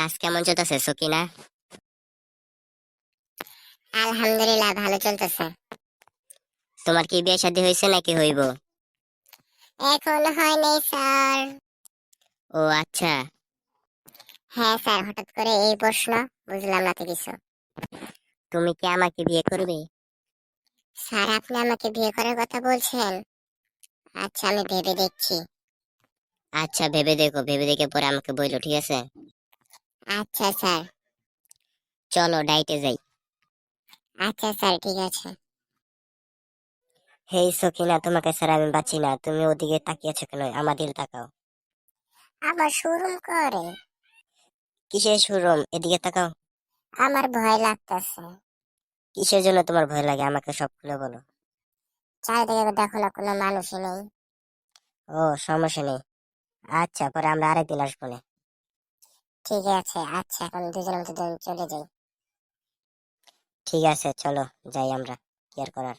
কাজ কেমন চলতেছে সকিনা? আলহামদুলিল্লাহ, ভালো চলতেছে। তোমার কি বিয়ে শাদী হয়েছে নাকি হইব? এখন হয় নাই স্যার। ও আচ্ছা। হ্যাঁ স্যার, হঠাৎ করে এই প্রশ্ন, বুঝলাম না তো কিছু। তুমি কি আমাকে বিয়ে করবে? স্যার, আপনি আমাকে বিয়ে করার কথা বলছেন? আচ্ছা, আমি ভেবে দেখছি। আচ্ছা ভেবে দেখো, ভেবে দেখে পরে আমাকে বইলো, ঠিক আছে? আচ্ছা স্যার। চলো ডাইটে যাই। আচ্ছা স্যার, ঠিক আছে। হেই সকিনা, তোমাকে স্যার আমি বাঁচি না, তুমি ওদিকে তাকিয়েছো কেন? আমার দিকে তাকাও। আবার শুরু করে? কিসের শোরুম? এদিকে তাকাও। আমার ভয় লাগতেছে। কিসের জন্য তোমার ভয় লাগে? আমাকে সব খুলে বলো। চারিদিকে দেখো না, কোনো মানুষই নেই। ও, সমস্যা নেই। আচ্ছা, পরে আমরা আরেকদিন আসবো না। ঠিক আছে, আচ্ছা, এখন দুজনের মধ্যে চলে যাই। ঠিক আছে চলো, যাই আমরা। কি আর করার।